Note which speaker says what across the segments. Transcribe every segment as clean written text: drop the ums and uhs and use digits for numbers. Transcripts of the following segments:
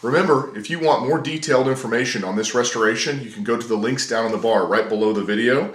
Speaker 1: Remember, if you want more detailed information on this restoration, you can go to the links down on the bar right below the video,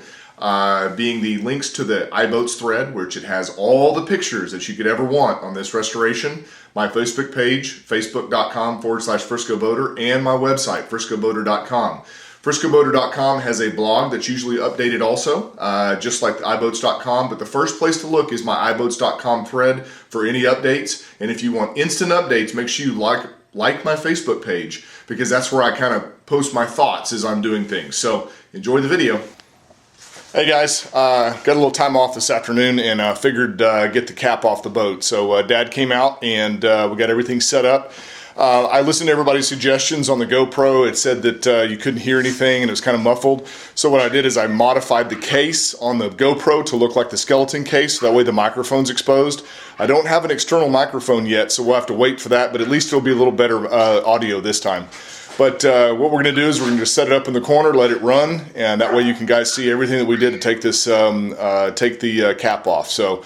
Speaker 1: being the links to the iBoats thread, which it has all the pictures that you could ever want on this restoration, my Facebook page, facebook.com/Frisco Boater, and my website, friscoboater.com. Friscoboater.com has a blog that's usually updated also, just like iBoats.com, but the first place to look is my iBoats.com thread for any updates. And if you want instant updates, make sure you like my Facebook page, because that's where I kind of post my thoughts as I'm doing things. So enjoy the video. Hey guys, got a little time off this afternoon and figured get the cap off the boat. So Dad came out and we got everything set up. I listened to everybody's suggestions on the GoPro. It said that you couldn't hear anything and it was kind of muffled. So what I did is I modified the case on the GoPro to look like the skeleton case. So that way the microphone's exposed. I don't have an external microphone yet, so we'll have to wait for that, but at least it'll be a little better audio this time. But what we're going to do is we're going to just set it up in the corner, let it run, and that way you can guys see everything that we did to take this, take the cap off. So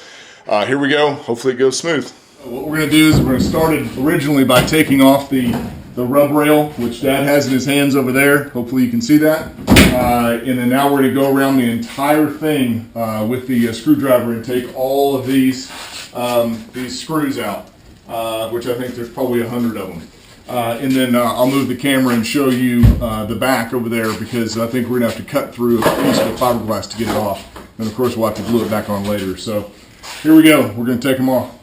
Speaker 1: here we go. Hopefully it goes smooth. What we're going to do is we're going to start it originally by taking off the rub rail, which Dad has in his hands over there. Hopefully you can see that. And then now we're going to go around the entire thing with the screwdriver and take all of these screws out, which I think there's probably 100 of them. And then I'll move the camera and show you the back over there, because I think we're going to have to cut through a piece of fiberglass to get it off. And of course we'll have to glue it back on later. So here we go. We're going to take them off.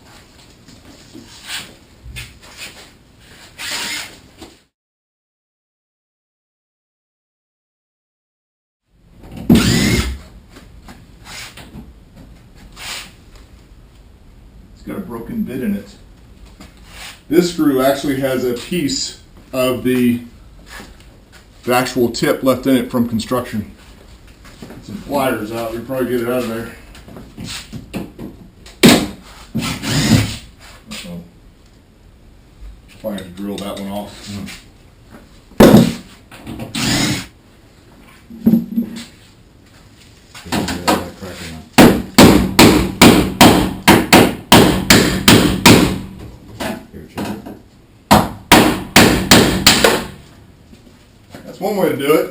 Speaker 1: It's got a broken bit in it. This screw actually has a piece of the actual tip left in it from construction. Some pliers out, we can probably get it out of there. Uh-oh. Probably have to drill that one off. That's one way to do it.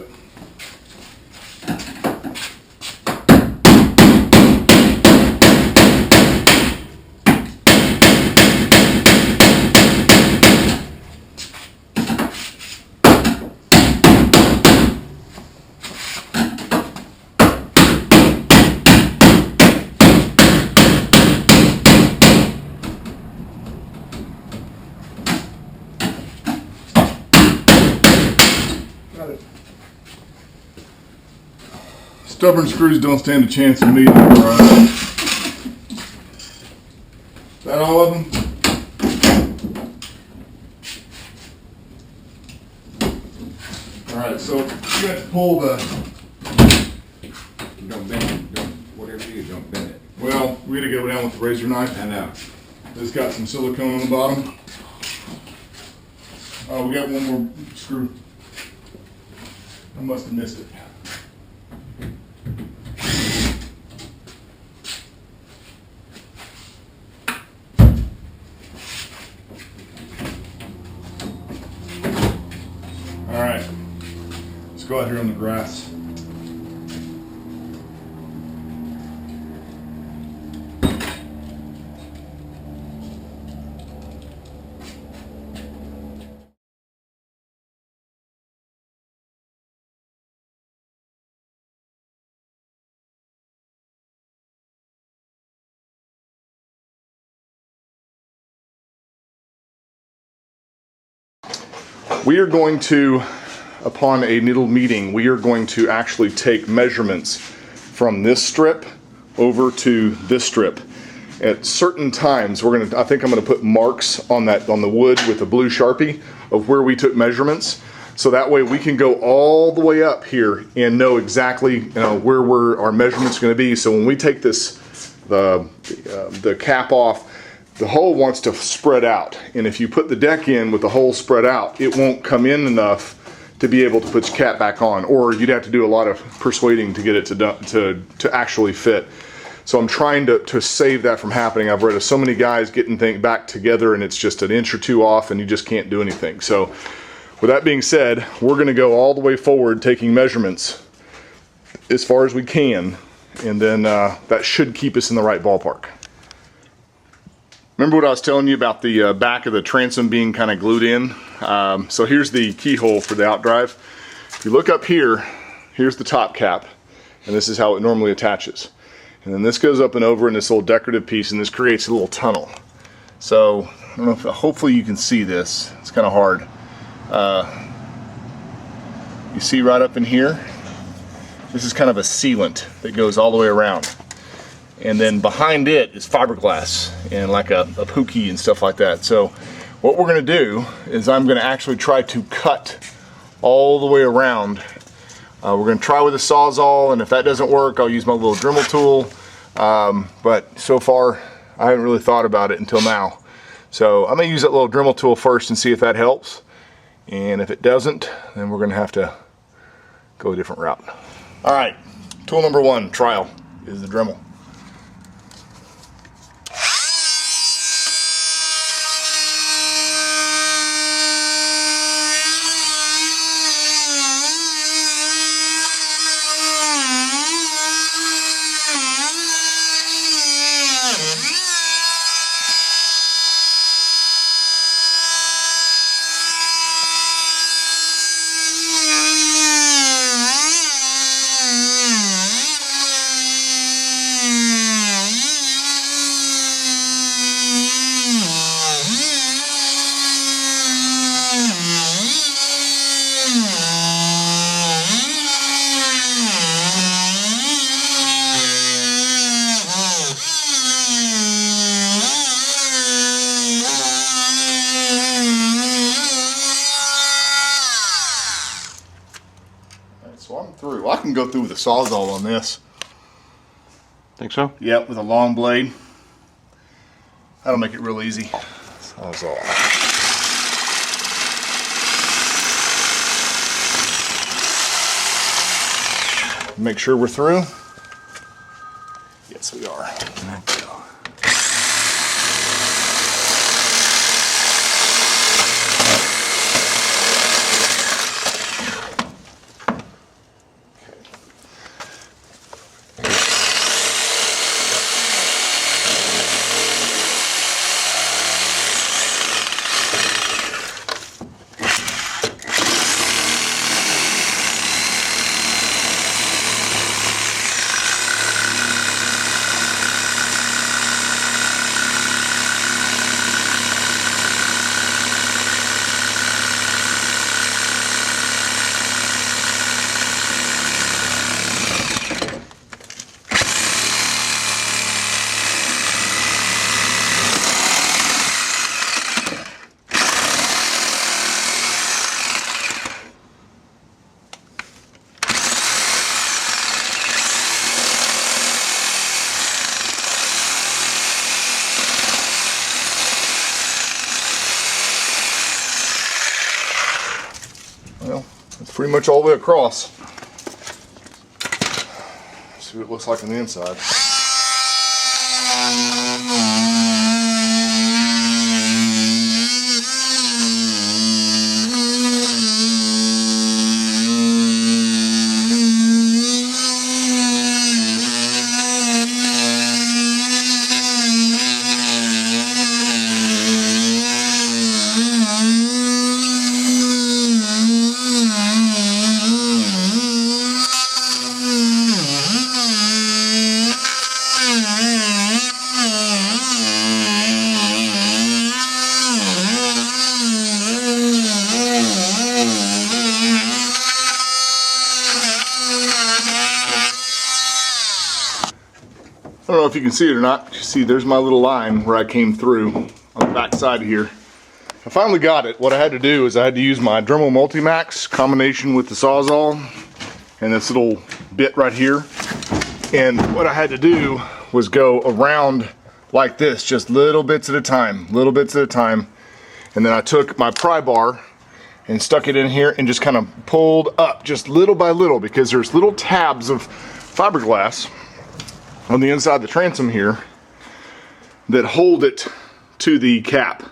Speaker 1: Stubborn screws don't stand a chance of me. Is that all of them? Alright, so you have to pull the...
Speaker 2: Don't bend it. Whatever you do, don't bend it.
Speaker 1: Well, we gotta go down with the razor knife.
Speaker 2: I know.
Speaker 1: It's got some silicone on the bottom. Oh, we got one more screw. I must have missed it. Alright, let's go out here on the grass. We are going to, upon a little meeting, we are going to actually take measurements from this strip over to this strip. At certain times, I think I'm gonna put marks on the wood with a blue Sharpie of where we took measurements. So that way we can go all the way up here and know exactly where our measurements are gonna be. So when we take the cap off, the hole wants to spread out, and if you put the deck in with the hole spread out, it won't come in enough to be able to put your cap back on, or you'd have to do a lot of persuading to get it to actually fit. So I'm trying to save that from happening. I've read of so many guys getting things back together and it's just an inch or two off and you just can't do anything. So with that being said, we're gonna go all the way forward taking measurements as far as we can, and then that should keep us in the right ballpark. Remember what I was telling you about the back of the transom being kind of glued in? So here's the keyhole for the outdrive. If you look up here, here's the top cap, and this is how it normally attaches. And then this goes up and over in this little decorative piece, and this creates a little tunnel. So I don't know if, hopefully you can see this. It's kind of hard. You see right up in here, this is kind of a sealant that goes all the way around. And then behind it is fiberglass and like a pookie and stuff like that. So what we're gonna do is I'm gonna actually try to cut all the way around. We're gonna try with a Sawzall, and if that doesn't work, I'll use my little Dremel tool. But so far, I haven't really thought about it until now. So I'm gonna use that little Dremel tool first and see if that helps. And if it doesn't, then we're gonna have to go a different route. All right, tool number one, trial, is the Dremel. So I'm through. I can go through with a Sawzall on this.
Speaker 3: Think so?
Speaker 1: Yep, with a long blade. That'll make it real easy. Sawzall. Make sure we're through. Yes, we are. Well, it's pretty much all the way across. Let's see what it looks like on the inside. I don't know if you can see it or not. You see, there's my little line where I came through on the back side here. I finally got it. What I had to do is I had to use my Dremel Multimax combination with the Sawzall and this little bit right here. And what I had to do was go around like this, just little bits at a time, And then I took my pry bar and stuck it in here and just kind of pulled up just little by little, because there's little tabs of fiberglass on the inside of the transom here that hold it to the cap.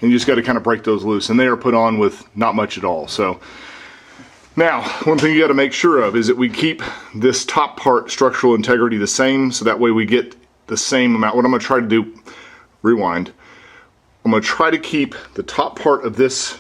Speaker 1: And you just got to kind of break those loose, and they are put on with not much at all. So now, one thing you got to make sure of is that we keep this top part structural integrity the same, so that way we get the same amount. What I'm going to try to do, rewind, I'm going to try to keep the top part of this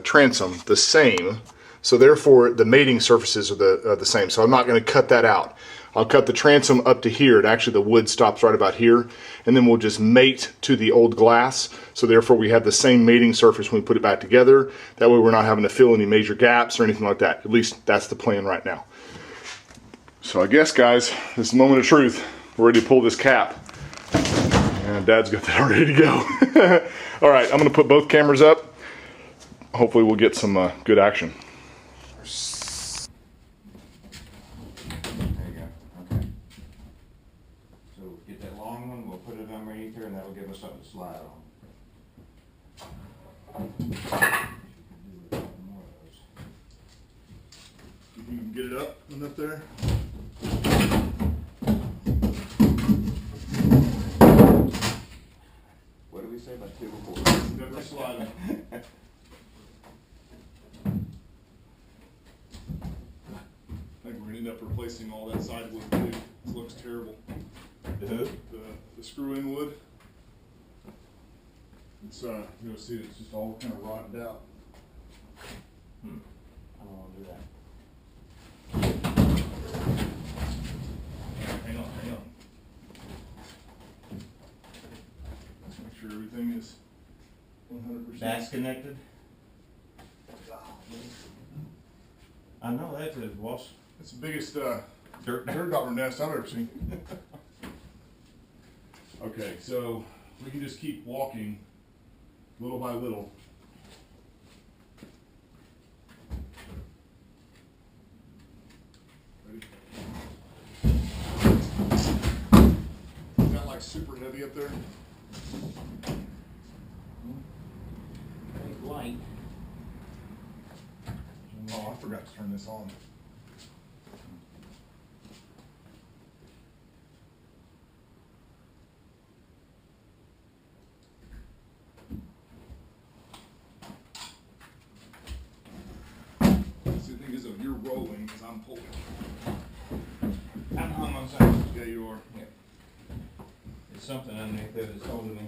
Speaker 1: transom the same, so therefore the mating surfaces are the same. So I'm not going to cut that out. I'll cut the transom up to here, and actually the wood stops right about here, and then we'll just mate to the old glass, so therefore we have the same mating surface when we put it back together. That way we're not having to fill any major gaps or anything like that. At least that's the plan right now. So I guess, guys, this is the moment of truth. We're ready to pull this cap. And Dad's got that ready to go. All right, I'm gonna put both cameras up. Hopefully we'll get some good action.
Speaker 2: And that'll give us something to slide on.
Speaker 1: You can get it up and up there.
Speaker 2: What did we say about 2 or 4?
Speaker 1: Never slide. I think we're gonna end up replacing all that side wood too. It looks terrible. The screw-in wood. It's you'll see it's just all kind of rotted out.
Speaker 2: I don't want to do that.
Speaker 1: Hang on. Let's make sure everything is 100%.
Speaker 2: That's connected. I know that's a wasp.
Speaker 1: It's the biggest dirt dauber nest I've ever seen. Okay, so we can just keep walking little by little. Ready? Is that like super heavy up there?
Speaker 2: Light.
Speaker 1: Oh, I forgot to turn this on. You're rolling as I'm pulling.
Speaker 2: I'm on my side.
Speaker 1: Yeah, you are.
Speaker 2: Yeah. There's something underneath there that's holding me.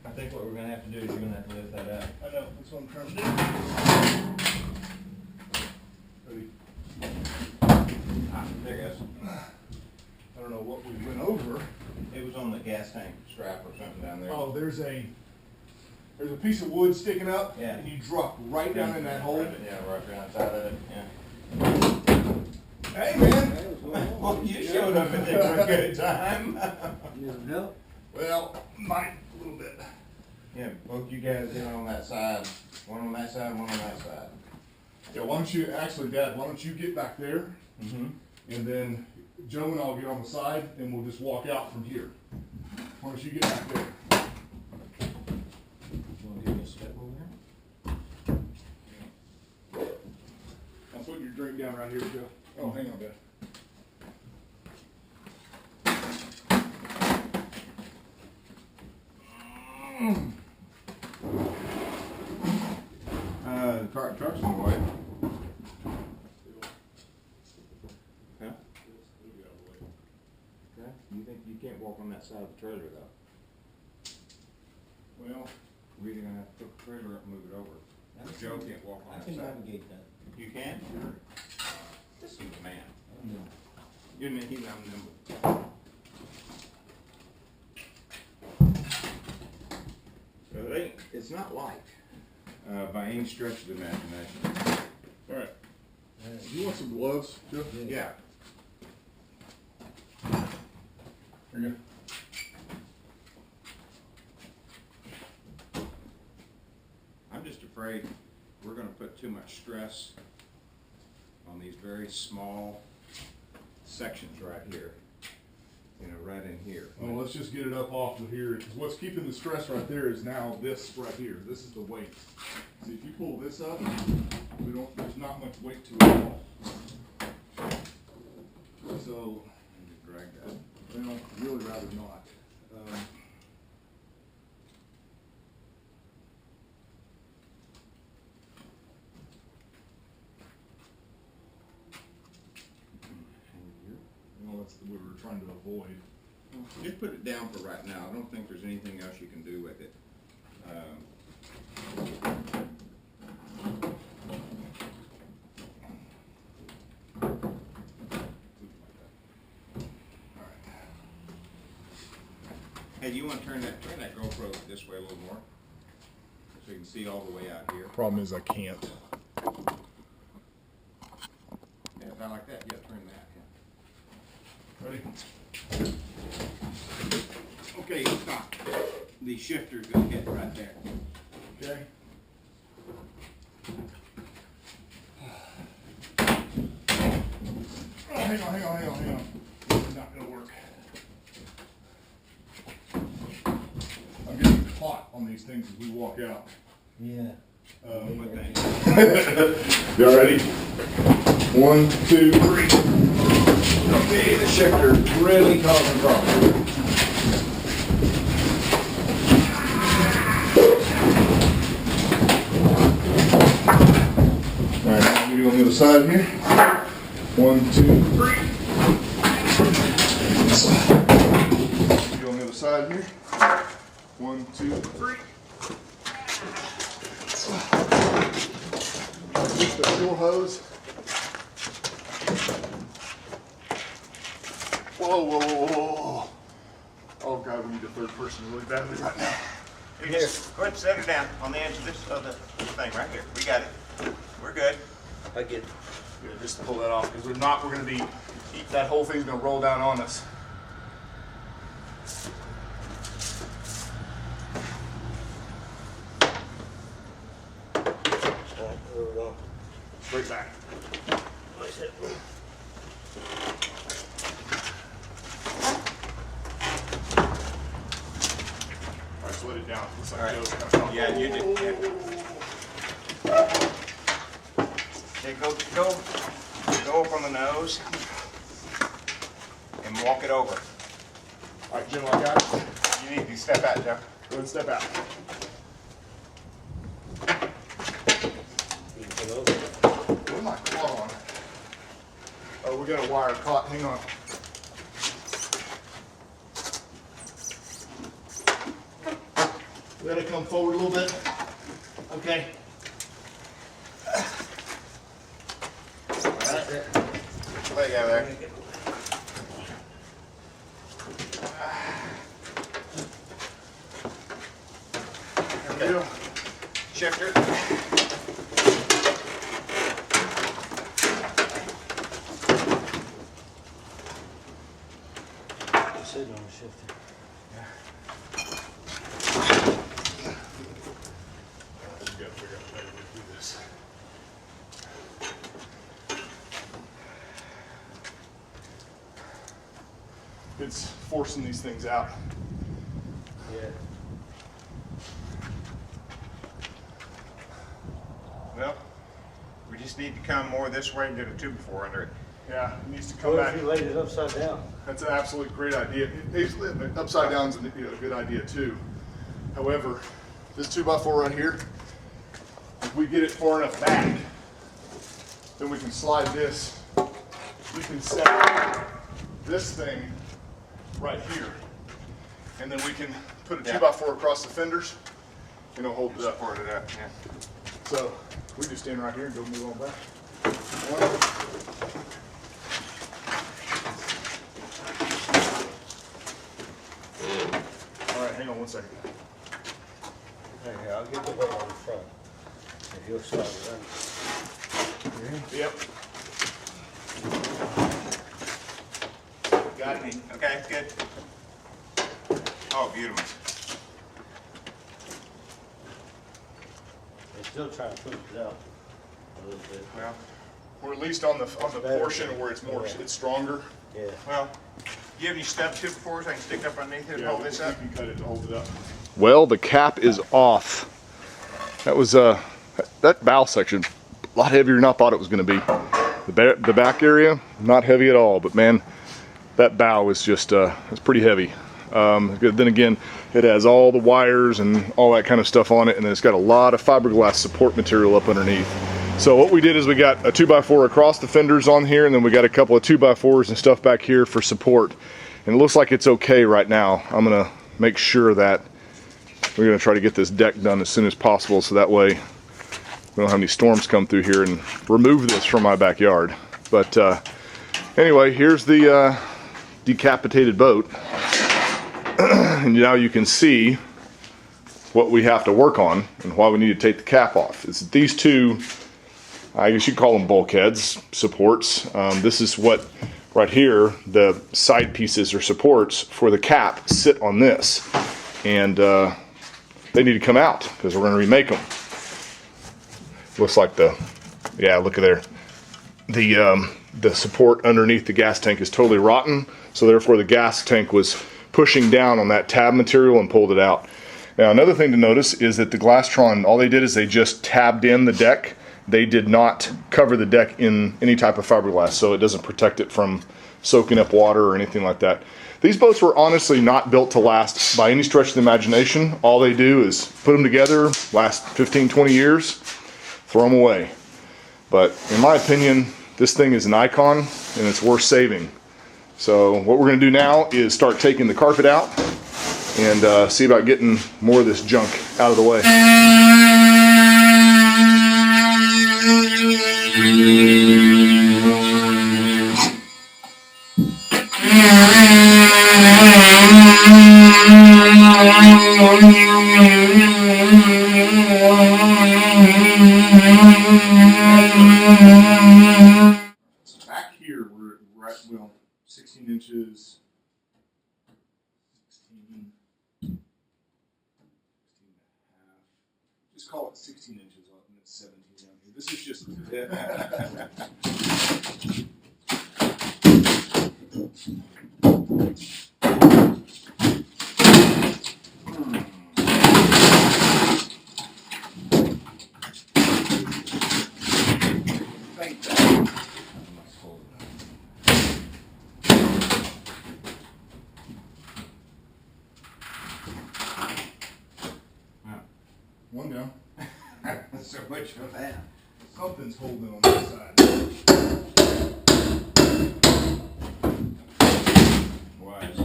Speaker 2: I think what we're going to have to do is you're going to have to lift that out.
Speaker 1: I know, that's what I'm trying to do. Ready?
Speaker 2: There it goes.
Speaker 1: I don't know what we went over.
Speaker 2: It was on the gas tank strap or something down there.
Speaker 1: Oh, there's a piece of wood sticking up,
Speaker 2: Yeah.
Speaker 1: and you drop right down in that hole.
Speaker 2: Yeah, right outside of it. Yeah.
Speaker 1: Hey, man.
Speaker 2: Well, you showed up at there for a good time.
Speaker 4: No.
Speaker 1: Well, might a little bit.
Speaker 2: Yeah, both you guys in on that side. One on that side, one on that side.
Speaker 1: Yeah, why don't you, actually, Dad, why don't you get back there,
Speaker 2: Mm-hmm.
Speaker 1: and then Joe and I'll get on the side, and we'll just walk out from here. Why don't you get back there?
Speaker 2: You want to give me a step over here?
Speaker 1: I'm putting your drink down right here, Joe. Oh, hang on, Dad.
Speaker 2: The truck's on the way. Huh? Okay. You think you can't walk on that side of the trailer though?
Speaker 1: Well,
Speaker 2: We're either gonna have to put the trailer up and move it over. Joe can't walk on
Speaker 4: I
Speaker 2: that
Speaker 4: can
Speaker 2: side.
Speaker 4: navigate that.
Speaker 2: You can? Sure. This is the man. You're he's nimble. So it's not light, by any stretch of the imagination.
Speaker 1: all right. You want some gloves, Joe?
Speaker 2: Yeah.
Speaker 1: Here you go.
Speaker 2: I'm just afraid we're gonna put too much stress on these very small sections right here. you know, right in here.
Speaker 1: Well, let's just get it up off of here, because what's keeping the stress right there is now this right here. This is the weight. See, if you pull this up, there's not much weight to it at all. So,
Speaker 2: Drag that.
Speaker 1: well, really rather not. Well, that's what we were trying to avoid.
Speaker 2: Just put it down for right now. I don't think there's anything else you can do with it. Hey, do you want to turn that GoPro this way a little more? So you can see all the way out here.
Speaker 1: Problem is I can't.
Speaker 2: Yeah, not like that. Yeah, turn that. Yeah.
Speaker 1: Ready?
Speaker 2: Okay, stop. The shifter's gonna hit right there.
Speaker 1: Okay. Oh, hang on. This is not gonna work. I'm getting caught on these things as we walk out.
Speaker 4: Yeah.
Speaker 2: What thing?
Speaker 1: Y'all ready? 1, 2, 3. Okay, the shifter really causing problems. Alright, now we do on the other side here. 1, 2, 3. Do on the other side here. 1, 2, 3. Use the fuel hose. Whoa. Oh God, we need a third person really badly right now.
Speaker 5: Here, go ahead and set it down on the edge of this thing right here. We got it. We're good.
Speaker 4: I get it.
Speaker 1: Yeah, just pull that off, because if not, we're gonna be, that whole thing's gonna roll down on us. Straight back. Alright, so let it down. Looks like Joe's coming off.
Speaker 5: Yeah, you did. Okay, go up on the nose and walk it over.
Speaker 1: Alright, Joe, I got it.
Speaker 5: You need to step out, Joe.
Speaker 1: Go ahead and step out. Where's my claw on? Oh, we got a wire caught. Hang on. We gotta come forward a little bit. Okay.
Speaker 5: Let go there.
Speaker 1: There we go.
Speaker 5: Shifter.
Speaker 4: Sitting on the shifter.
Speaker 1: We gotta figure out a better way to do this. It's forcing these things out.
Speaker 4: Yeah.
Speaker 5: Well, we just need to come more this way and get a 2x4 under it.
Speaker 1: Yeah, it needs to come
Speaker 4: What
Speaker 1: back.
Speaker 4: if you laid it upside down?
Speaker 1: That's an absolute great idea. Upside down is a good idea too. However, this 2x4 right here, if we get it far enough back, then we can slide this. We can set this thing right here, and then we can put a 2x4 across the fenders, and it'll hold it up.
Speaker 5: Support it up, yeah.
Speaker 1: So we just stand right here and go move on back. One. All right, hang on 1 second.
Speaker 4: Here, I'll get the weight on the front. If you'll slide it
Speaker 1: Yep.
Speaker 5: Got it. Okay, good. Oh, beautiful.
Speaker 4: They're still trying to push it out a little bit.
Speaker 5: Well,
Speaker 1: We're at least on the
Speaker 4: better.
Speaker 1: portion where it's more,
Speaker 4: Yeah.
Speaker 1: it's stronger.
Speaker 4: Yeah.
Speaker 5: well, Do you have any stub 2x4s I can stick up underneath it and hold this up?
Speaker 1: You can cut it to hold it up. Well, the cap is off. That was that bow section, a lot heavier than I thought it was going to be. The back area, not heavy at all, but man, that bow is just it's pretty heavy. Then again, it has all the wires and all that kind of stuff on it, and then it's got a lot of fiberglass support material up underneath. So what we did is we got a 2x4 across the fenders on here, and then we got a couple of 2x4s and stuff back here for support. And it looks like it's okay right now. I'm gonna make sure that we're gonna try to get this deck done as soon as possible, so that way we don't have any storms come through here and remove this from my backyard. But anyway, here's the decapitated boat. And now you can see what we have to work on and why we need to take the cap off. It's these two, I guess you call them bulkheads, supports. This is what, right here, the side pieces or supports for the cap sit on this. And they need to come out because we're going to remake them. Looks like yeah, look at there. The support underneath the gas tank is totally rotten, so therefore the gas tank was pushing down on that tab material and pulled it out. Now another thing to notice is that the Glastron, all they did is they just tabbed in the deck. They did not cover the deck in any type of fiberglass, so it doesn't protect it from soaking up water or anything like that. These boats were honestly not built to last by any stretch of the imagination. All they do is put them together, last 15, 20 years, throw them away. But in my opinion, this thing is an icon and it's worth saving. So what we're going to do now is start taking the carpet out and see about getting more of this junk out of the way. Back here, we're right, well, 16 inches, 16 and a half. Just call it 16 inches up, and it's 17 down here. This is just. One down.
Speaker 2: So much for that.
Speaker 1: Something's holding on this side.
Speaker 2: Wise.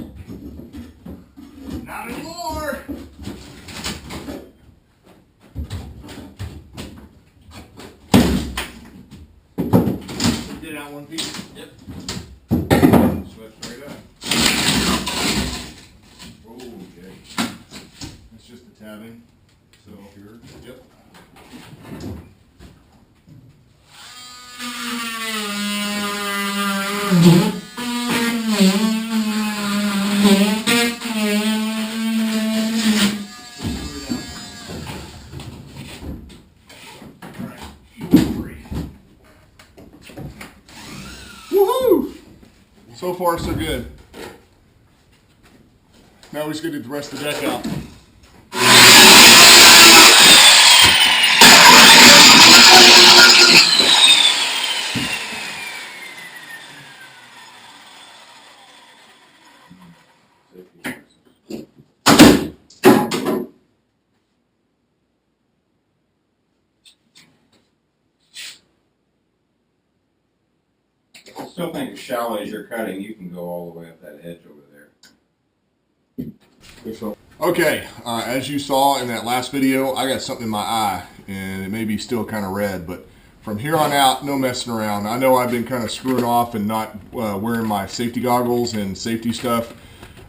Speaker 1: Not anymore! Get out one piece? Yep.
Speaker 2: Swept right up.
Speaker 1: Oh, okay. That's just the tabbing. So here, yep. Woohoo! So far, so good. Now we just gotta get the rest of the deck out.
Speaker 2: Still think as shallow as you're cutting, you can go all the way up that edge over there.
Speaker 1: Okay, as you saw in that last video, I got something in my eye, and it may be still kind of red, but from here on out, no messing around. I know I've been kind of screwing off and not wearing my safety goggles and safety stuff.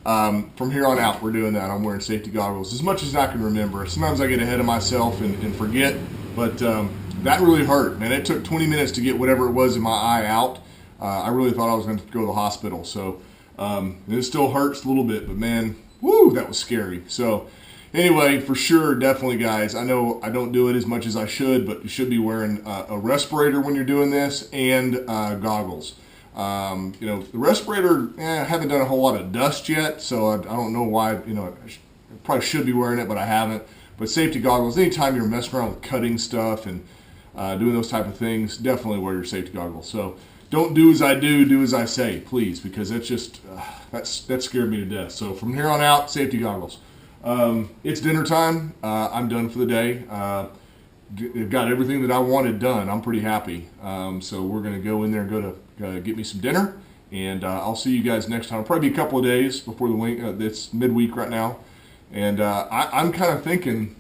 Speaker 1: From here on out, we're doing that. I'm wearing safety goggles as much as I can remember. Sometimes I get ahead of myself and forget, but that really hurt, man. It took 20 minutes to get whatever it was in my eye out. I really thought I was going to go to the hospital, so it still hurts a little bit, but man, woo, that was scary. So anyway, for sure, definitely, guys, I know I don't do it as much as I should, but you should be wearing a respirator when you're doing this and goggles. You know, the respirator, I haven't done a whole lot of dust yet, so I don't know why, you know, I probably should be wearing it, but I haven't. But safety goggles, anytime you're messing around with cutting stuff and doing those type of things, definitely wear your safety goggles. So don't do as I do as I say, please, because that's just, that scared me to death. So from here on out, safety goggles. It's dinner time. I'm done for the day. I've got everything that I wanted done. I'm pretty happy. So we're going to go in there and go to get me some dinner. And I'll see you guys next time. It'll probably be a couple of days before the week. It's midweek right now. And I'm kind of thinking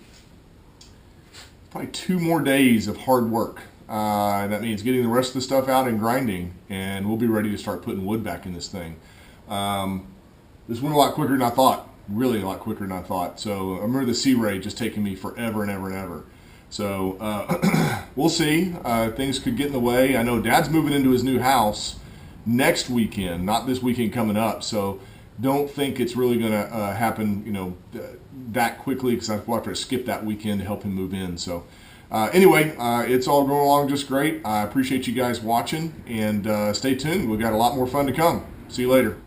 Speaker 1: probably 2 more days of hard work. That means getting the rest of the stuff out and grinding. And we'll be ready to start putting wood back in this thing. This went a lot quicker than I thought. Really a lot quicker than I thought. So I remember the C-Ray just taking me forever and ever and ever. So we'll see. Things could get in the way. I know Dad's moving into his new house next weekend, not this weekend coming up. So don't think it's really going to happen, you know, that quickly, because I'll have to skip that weekend to help him move in. So anyway, it's all going along just great. I appreciate you guys watching, and stay tuned. We've got a lot more fun to come. See you later.